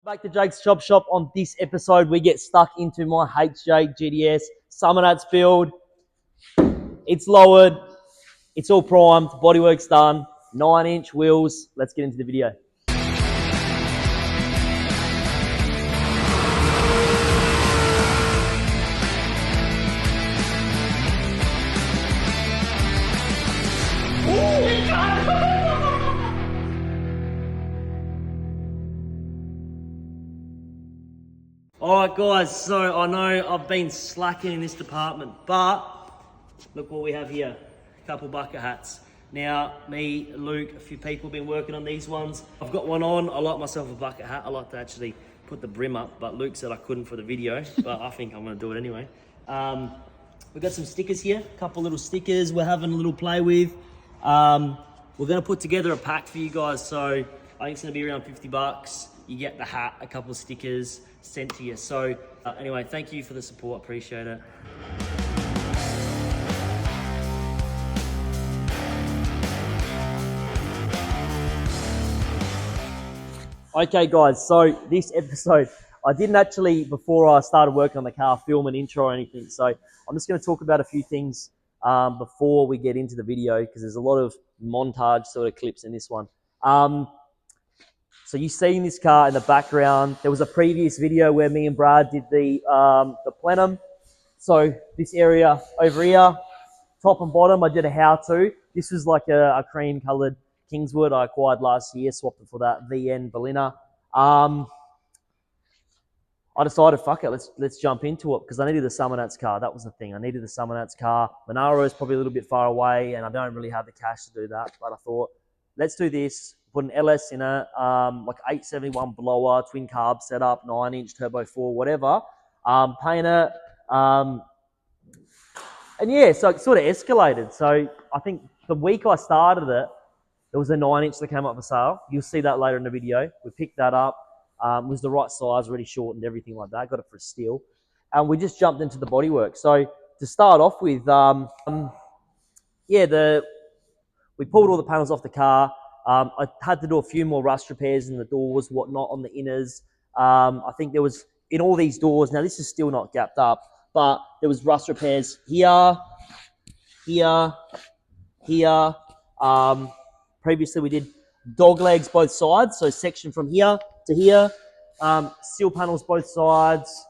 Back to Jake's Chop Shop. On this episode, we get stuck into my HJ GDS SUMMERNATS build. It's lowered, it's all primed, bodywork's done, 9-inch wheels. Let's get into the video. Alright guys, so I know I've been slacking in this department, but look what we have here. A couple bucket hats. Now, me, Luke, a few people have been working on these ones. I've got one on. I like myself a bucket hat. I like to actually put the brim up, but Luke said I couldn't for the video, but I think I'm going to do it anyway. We've got some stickers here, a couple little stickers we're having a little play with. We're going to put together a pack for you guys, so I think it's going to be around 50 bucks. You get the hat, a couple of stickers sent to you. So anyway, thank you for the support, appreciate it. Okay guys, so this episode, I didn't actually, before I started working on the car, film an intro or anything. So I'm just going to talk about a few things before we get into the video, because there's a lot of montage sort of clips in this one. So you see in this car in the background, there was a previous video where me and Brad did the plenum. So this area over here, top and bottom, I did a how-to. This was like a cream coloured Kingswood I acquired last year, swapped it for that VN Berliner. I decided, fuck it, let's jump into it, because I needed the SUMMERNATS car. That was the thing. I needed the SUMMERNATS car. Monaro is probably a little bit far away, and I don't really have the cash to do that. But I thought, let's do this. Put an LS in it, like 871 blower, twin carb setup, 9-inch turbo 4, whatever. Paint it. And yeah, so it sort of escalated. So I think the week I started it, there was a 9-inch that came up for sale. You'll see that later in the video. We picked that up. It was the right size, already shortened, everything like that. Got it for a steal. And we just jumped into the bodywork. So to start off with, we pulled all the panels off the car. I had to do a few more rust repairs in the doors, whatnot, on the inners. I think there was, in all these doors, now this is still not gapped up, but there was rust repairs here, here, here. Previously we did dog legs both sides, so section from here to here. Seal panels both sides.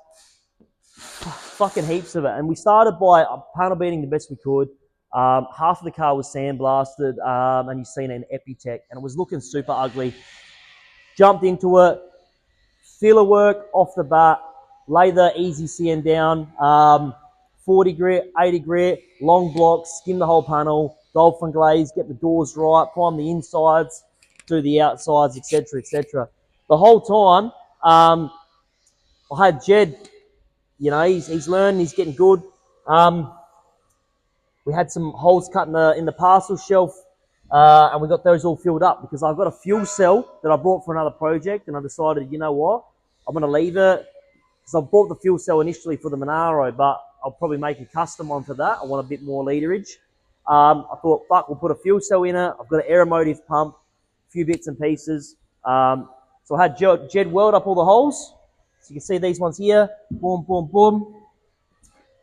Fucking heaps of it. And we started by panel beating the best we could. Half of the car was sandblasted, and you've seen it in Epitech, and it was looking super ugly. Jumped into it, filler work off the bat, lay the easy CN down, 40 grit, 80 grit, long blocks, skim the whole panel, dolphin glaze, get the doors right, prime the insides, do the outsides, etc., etc. The whole time, I had Jed, you know, he's learned, he's getting good. We had some holes cut in the parcel shelf, and we got those all filled up, because I've got a fuel cell that I brought for another project, and I decided, you know what, I'm going to leave it, because I brought the fuel cell initially for the Monaro, but I'll probably make a custom one for that. I want a bit more literage. I thought, fuck, we'll put a fuel cell in it. I've got an aeromotive pump, a few bits and pieces. So I had Jed weld up all the holes. So you can see these ones here, boom, boom, boom.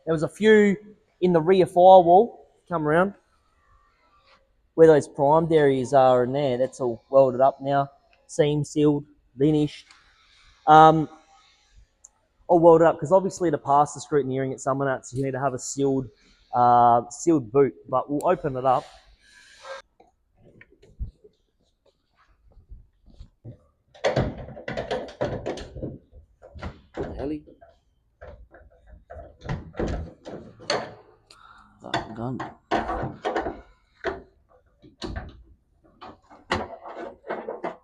There was a few in the rear firewall, come around, where those primed areas are in there. That's all welded up now, seam sealed, finished. All welded up, because obviously to pass the scrutineering at SUMMERNATS, you need to have a sealed boot, but we'll open it up. Ellie. Done.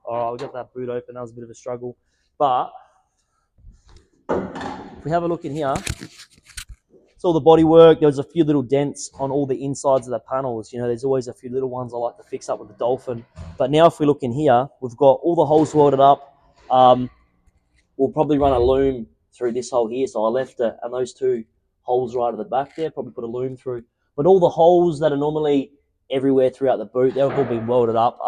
Alright, we got that boot open. That was a bit of a struggle, but if we have a look in here, it's all the body work. There's a few little dents on all the insides of the panels. You know, there's always a few little ones I like to fix up with the Dolphin. But now if we look in here, we've got all the holes welded up. We'll probably run a loom through this hole here. So I left it, and those two holes right at the back there, probably put a loom through. But all the holes that are normally everywhere throughout the boot, they've all been welded up.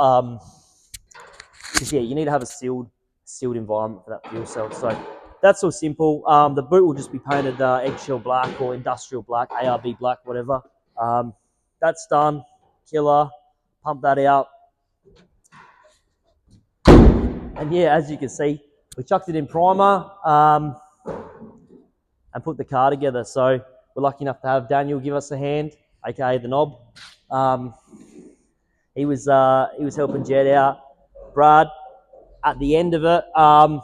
Because yeah, you need to have a sealed sealed environment for that fuel cell. So that's all simple. The boot will just be painted eggshell black or industrial black, ARB black, whatever. That's done. Killer. Pump that out. And yeah, as you can see, we chucked it in primer and put the car together. So we're lucky enough to have Daniel give us a hand, aka the knob. He was helping Jed out. Brad, at the end of it, I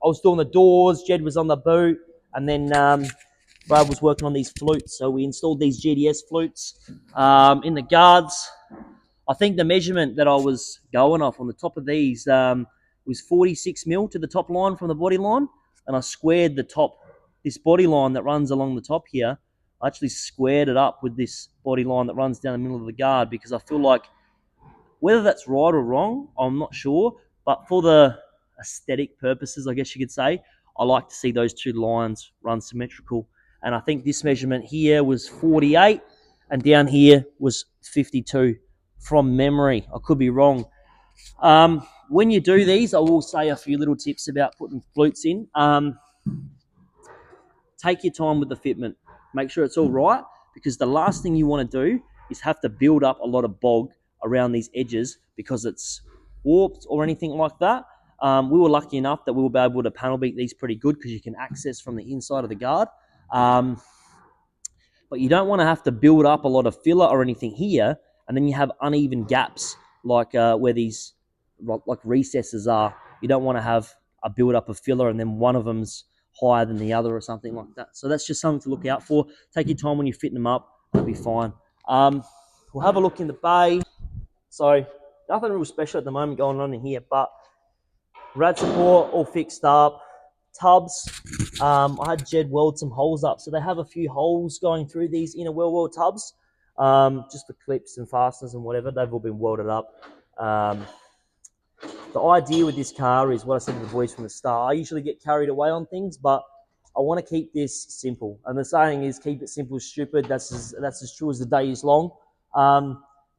was doing the doors, Jed was on the boot, and then Brad was working on these flutes. So we installed these GDS flutes in the guards. I think the measurement that I was going off on the top of these was 46 mil to the top line from the body line, and I squared the top, this body line that runs along the top here. I actually squared it up with this body line that runs down the middle of the guard, because I feel like, whether that's right or wrong, I'm not sure, but for the aesthetic purposes, I guess you could say, I like to see those two lines run symmetrical. And I think this measurement here was 48, and down here was 52 from memory. I could be wrong. When you do these, I will say a few little tips about putting flutes in. Take your time with the fitment. Make sure it's all right, because the last thing you want to do is have to build up a lot of bog around these edges because it's warped or anything like that. We were lucky enough that we were able to panel beat these pretty good, because you can access from the inside of the guard. But you don't want to have to build up a lot of filler or anything here, and then you have uneven gaps like where these like recesses are. You don't want to have a build up of filler and then one of them's higher than the other or something like that. So that's just something to look out for. Take your time when you're fitting them up. It'll be fine. We'll have a look in the bay. So nothing real special at the moment going on in here, but rad support all fixed up. Tubs, I had Jed weld some holes up. So they have a few holes going through these inner well tubs, just for clips and fasteners and whatever. They've all been welded up. The idea with this car is what I said to the boys from the start. I usually get carried away on things, but I want to keep this simple. And the saying is, keep it simple, stupid. That's as true as the day is long.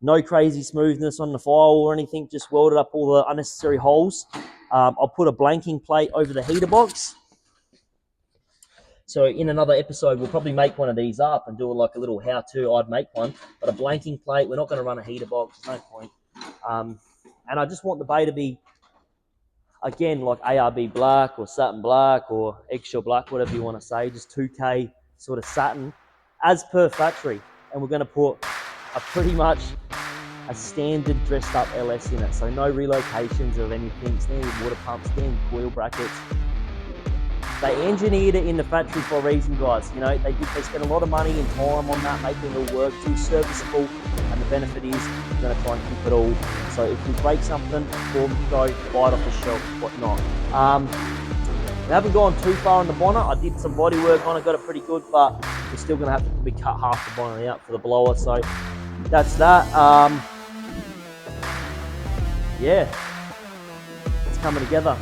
No crazy smoothness on the file or anything. Just welded up all the unnecessary holes. I'll put a blanking plate over the heater box. So in another episode, we'll probably make one of these up and do like a little how-to. I'd make one, but a blanking plate. We're not going to run a heater box. No point. And I just want the bay to be, again, like ARB black or satin black or eggshell black, whatever you want to say, just 2K sort of satin as per factory. And we're going to put a pretty much a standard dressed up LS in it. So no relocations of anything, standard water pumps, standard coil brackets. They engineered it in the factory for a reason, guys. You know, they spent a lot of money and time on that, making it all work, too serviceable. And the benefit is we're going to try and keep it all. So if we break something, we'll go buy it off the shelf, whatnot. We haven't gone too far on the bonnet. I did some body work on it, got it pretty good, but we're still going to have to probably cut half the bonnet out for the blower. So that's that. Yeah, it's coming together.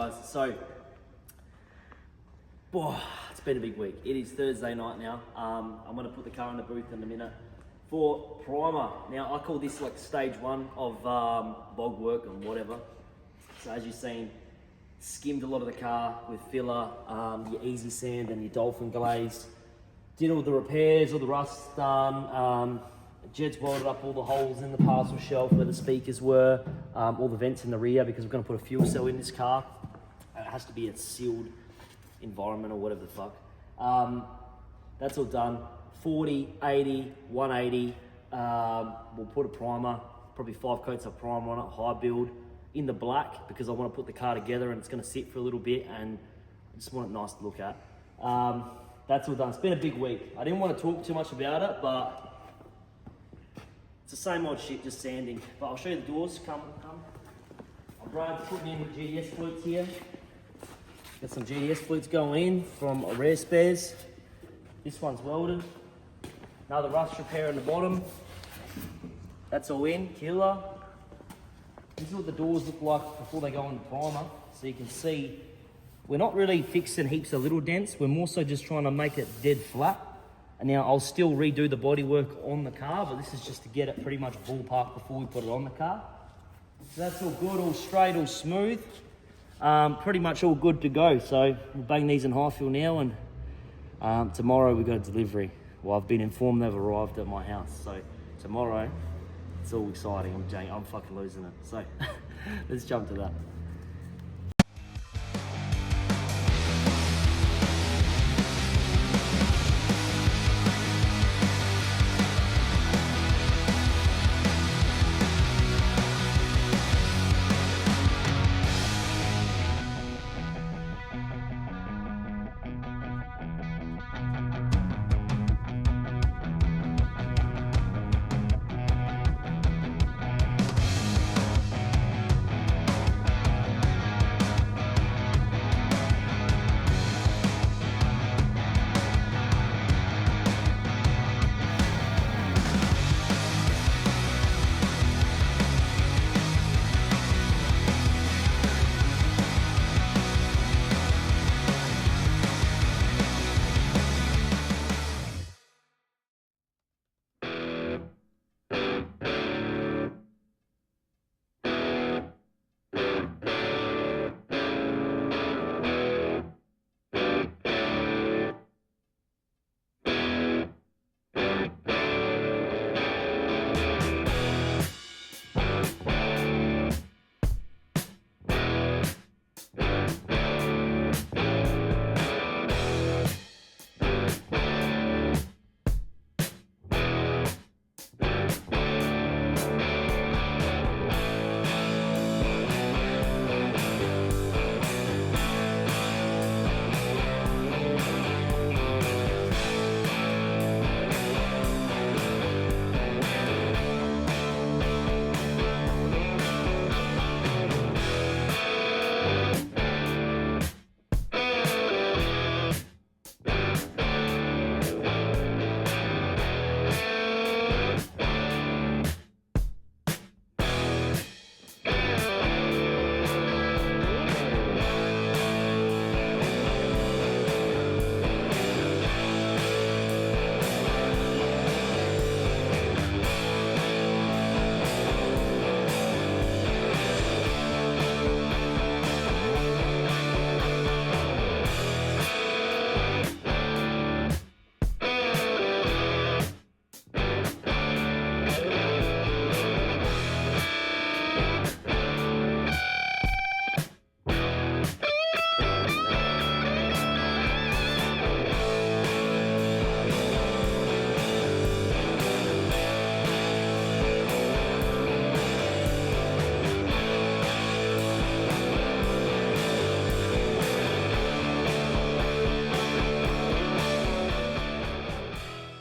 guys. So, it's been a big week. It is Thursday night now. I'm gonna put the car in the booth in a minute for primer. Now, I call this like stage one of bog work and whatever. So as you've seen, skimmed a lot of the car with filler, your easy sand and your dolphin glaze. Did all the repairs, all the rust done. Jed's welded up all the holes in the parcel shelf where the speakers were, all the vents in the rear because we're going to put a fuel cell in this car. It has to be a sealed environment or whatever the fuck. That's all done. 40, 80, 180. We'll put a primer, probably 5 coats of primer on it, high build, in the black because I want to put the car together and it's going to sit for a little bit and I just want it nice to look at. That's all done. It's been a big week. I didn't want to talk too much about it, but it's the same old shit, just sanding. But I'll show you the doors. Come. Brian's putting in GDS flutes here. Got some GDS flutes going in from Rare Spares. This one's welded. Another rust repair on the bottom. That's all in, killer. This is what the doors look like before they go on the primer. So you can see, we're not really fixing heaps of little dents. We're more so just trying to make it dead flat. And now I'll still redo the bodywork on the car, but this is just to get it pretty much ballpark before we put it on the car. So that's all good, all straight, all smooth. Pretty much all good to go. So we'll bang these in high fuel now and tomorrow we've got a delivery. Well, I've been informed they've arrived at my house. So tomorrow, it's all exciting. I'm fucking losing it. So let's jump to that.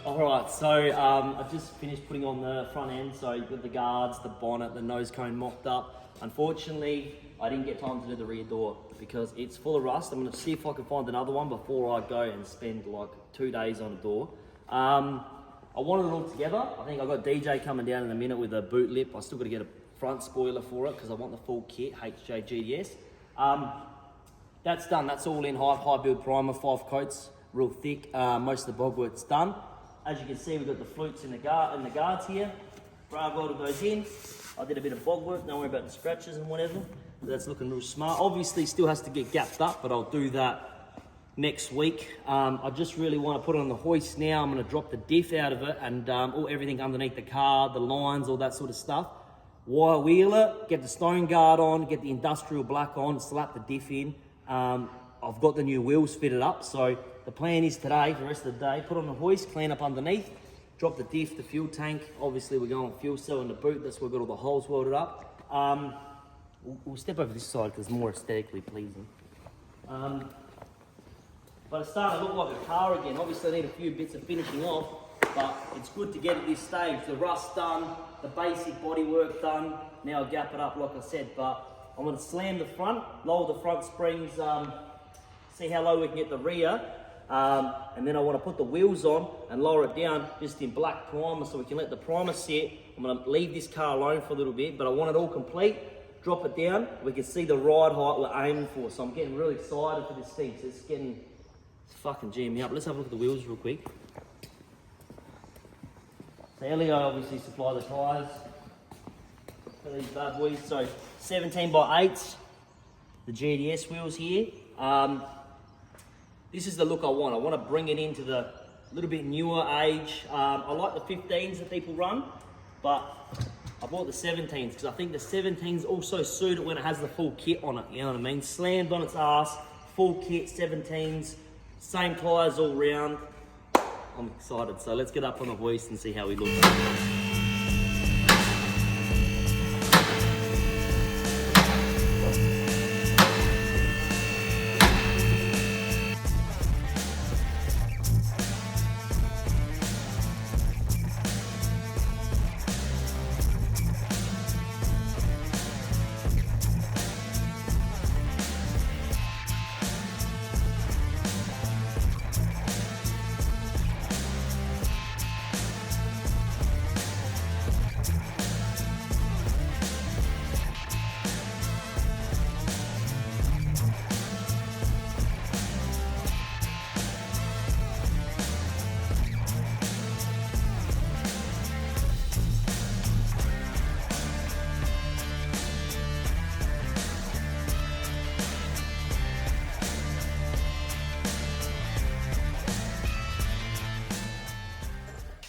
Alright, so I've just finished putting on the front end, so you've got the guards, the bonnet, the nose cone mocked up. Unfortunately, I didn't get time to do the rear door because it's full of rust. I'm going to see if I can find another one before I go and spend like 2 days on a door. I wanted it all together. I think I've got DJ coming down in a minute with a boot lip. I still got to get a front spoiler for it because I want the full kit, HJ GDS. that's done. That's all in high build primer, 5 coats, real thick. Most of the bog work's done. As you can see, we've got the flutes in the guards here. Braille welded those in. I did a bit of bog work, don't worry about the scratches and whatever. That's looking real smart. Obviously, still has to get gapped up, but I'll do that next week. I just really want to put it on the hoist now. I'm going to drop the diff out of it and everything underneath the car, the lines, all that sort of stuff. Wire wheel it, get the stone guard on, get the industrial black on, slap the diff in. I've got the new wheels fitted up, so the plan is today, for the rest of the day, put on the hoist, clean up underneath, drop the diff, the fuel tank. Obviously, we're going fuel cell in the boot. That's where we've got all the holes welded up. We'll step over this side because it's more aesthetically pleasing. But it's starting to look like a car again. Obviously, I need a few bits of finishing off, but it's good to get at this stage. The rust done, the basic bodywork done. Now I'll gap it up, like I said, but I'm going to slam the front, lower the front springs, see how low we can get the rear, and then I want to put the wheels on and lower it down just in black primer so we can let the primer sit. I'm going to leave this car alone for a little bit, but I want it all complete. Drop it down, we can see the ride height we're aiming for, so I'm getting really excited for this thing. So it's fucking G'ing me up. Let's have a look at the wheels real quick. So Elio obviously supply the tyres for these bad boys. So 17 by 8s, the GDS wheels here. This is the look I want. I want to bring it into the little bit newer age. I like the 15s that people run, but I bought the 17s because I think the 17s also suit it when it has the full kit on it, you know what I mean? Slammed on its ass, full kit, 17s, same tyres all round. I'm excited, so let's get up on the hoist and see how he looks.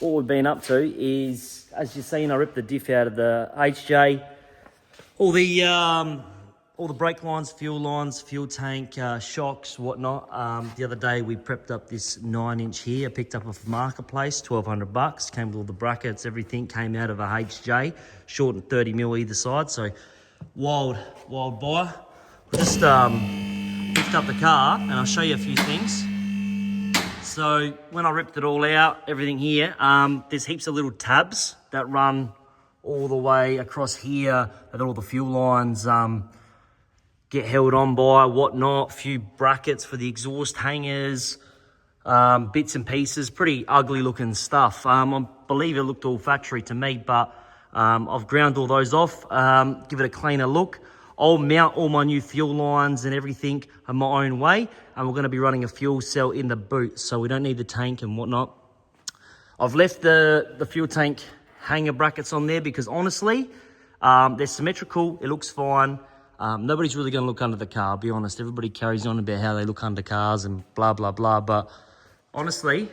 What we've been up to is, as you've seen, I ripped the diff out of the HJ. All the brake lines, fuel tank, shocks, whatnot. The other day we prepped up this 9-inch here. I picked up off Marketplace, $1,200. Came with all the brackets, everything came out of a HJ, short and 30mm either side. So wild buy. We just picked up the car, and I'll show you a few things. So when I ripped it all out, everything here, there's heaps of little tabs that run all the way across here that all the fuel lines get held on by, whatnot. Few brackets for the exhaust hangers, bits and pieces, pretty ugly looking stuff. I believe it looked all factory to me, but I've ground all those off, give it a cleaner look. I'll mount all my new fuel lines and everything in my own way, and we're going to be running a fuel cell in the boot, so we don't need the tank and whatnot. I've left the fuel tank hanger brackets on there because honestly, they're symmetrical, it looks fine. Nobody's really going to look under the car, I'll be honest. Everybody carries on about how they look under cars and blah, blah, blah, but honestly,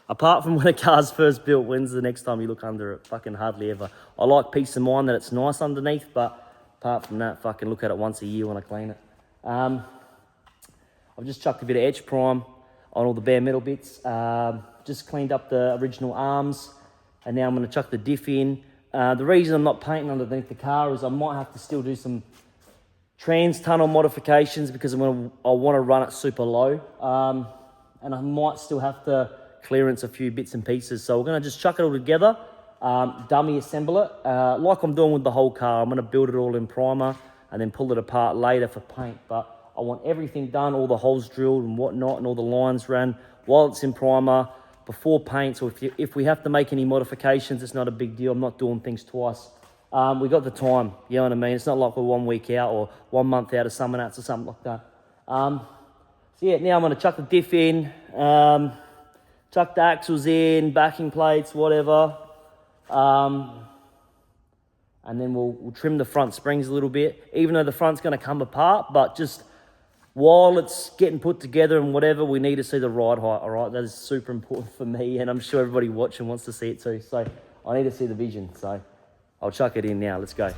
apart from when a car's first built, when's the next time you look under it? Fucking hardly ever. I like peace of mind that it's nice underneath, but apart from that, fucking look at it once a year when I clean it. I've just chucked a bit of etch prime on all the bare metal bits. Just cleaned up the original arms, and now I'm going to chuck the diff in. The reason I'm not painting underneath the car is I might have to still do some trans tunnel modifications because I want to run it super low. And I might still have to clearance a few bits and pieces. So we're going to just chuck it all together. Dummy assemble it like I'm doing with the whole car. I'm going to build it all in primer and then pull it apart later for paint, but I want everything done, all the holes drilled and whatnot, and all the lines ran while it's in primer before paint. So if we have to make any modifications, it's not a big deal. I'm not doing things twice. We got the time, you know what I mean? It's not like we're 1 week out or 1 month out of SUMMERNATS or something like that. So yeah, now I'm going to chuck the diff in, chuck the axles in, backing plates, whatever. And then we'll trim the front springs a little bit, even though the front's going to come apart, but just while it's getting put together and whatever, we need to see the ride height, all right? That is super important for me, and I'm sure everybody watching wants to see it too. So I need to see the vision, so I'll chuck it in now. Let's go.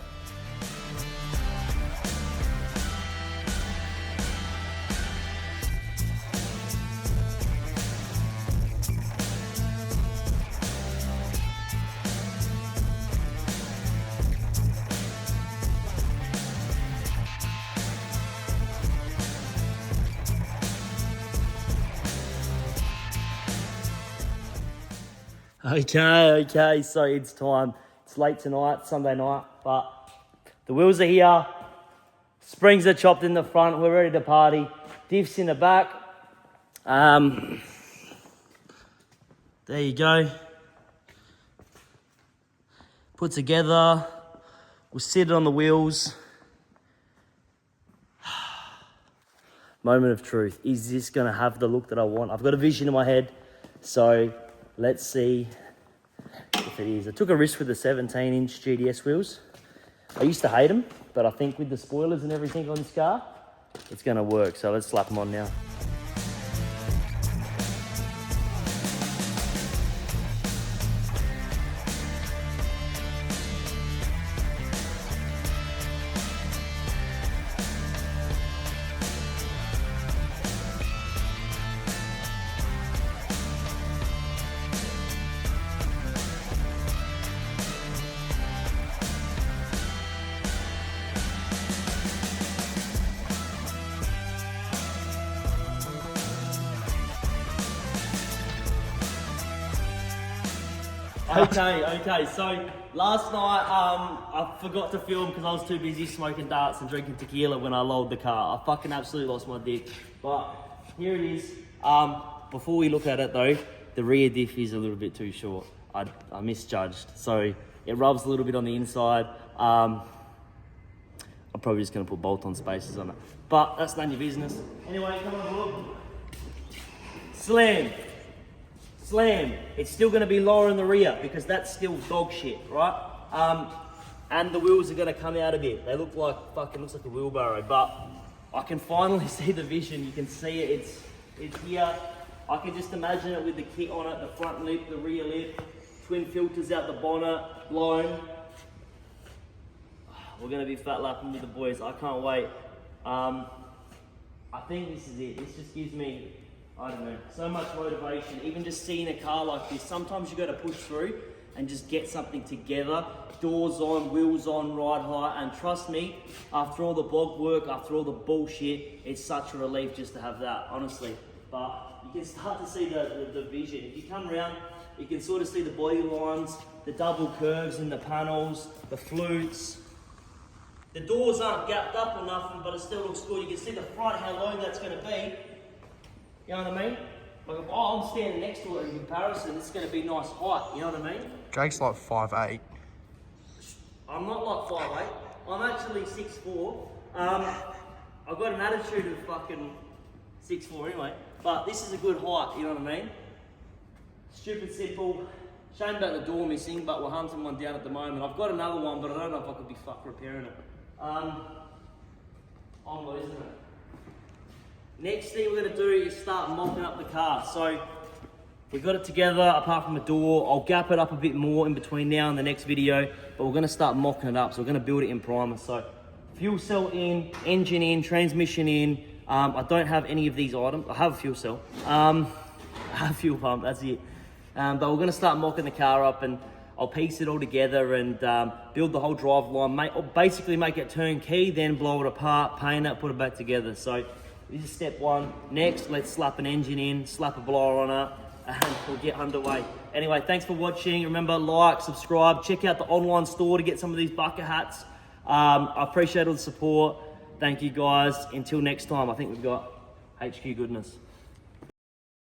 Okay, so it's time. It's late tonight, Sunday night, but the wheels are here. Springs are chopped in the front. We're ready to party. Diffs in the back. There you go. Put together. We'll sit it on the wheels. Moment of truth. Is this going to have the look that I want? I've got a vision in my head, so let's see if it is. I took a risk with the 17-inch GDS wheels. I used to hate them, but I think with the spoilers and everything on this car, it's going to work. So let's slap them on now. Okay, so last night I forgot to film because I was too busy smoking darts and drinking tequila when I lowered the car. I fucking absolutely lost my dick. But here it is. Before we look at it though, the rear diff is a little bit too short. I misjudged. So it rubs a little bit on the inside. I'm probably just going to put bolt-on spacers on it. But that's none of your business. Anyway, come on, look. Slam. It's still going to be lower in the rear because that's still dog shit, right? And the wheels are going to come out a bit. They look like looks like a wheelbarrow, but I can finally see the vision. You can see it. It's here. I can just imagine it with the kit on it, the front lip, the rear lip, twin filters out the bonnet, blown. We're going to be fat lapping with the boys. I can't wait. I think this is it. This just gives me, I don't know, so much motivation. Even just seeing a car like this, sometimes you got to push through and just get something together. Doors on, wheels on, ride high, and trust me, after all the bog work, after all the bullshit, it's such a relief just to have that, honestly. But you can start to see the vision. If you come around, you can sort of see the body lines, the double curves in the panels, the flutes. The doors aren't gapped up or nothing, but it still looks good. You can see the front, how low that's going to be. You know what I mean? Like if I'm standing next to it in comparison, it's going to be nice height. You know what I mean? Jake's like 5'8". I'm not like 5'8". I'm actually 6'4". I've got an attitude of fucking 6'4" anyway. But this is a good height, you know what I mean? Stupid simple. Shame about the door missing, but we're hunting one down at the moment. I've got another one, but I don't know if I could be fucked repairing it. I'm losing it. Next thing we're going to do is start mopping up the car. So we've got it together apart from the door. I'll gap it up a bit more in between now and the next video, but we're going to start mocking it up. So we're going to build it in primer. So fuel cell in, engine in, transmission in. I don't have any of these items. I have a fuel cell. I have a fuel pump, that's it. But we're going to start mocking the car up, and I'll piece it all together and build the whole drive line, basically make it turnkey, then blow it apart, paint it, put it back together. So this is step one. Next, let's slap an engine in, slap a blower on it, and we'll get underway. Anyway, thanks for watching. Remember, like, subscribe, check out the online store to get some of these bucket hats. I appreciate all the support. Thank you guys. Until next time, I think we've got HQ goodness.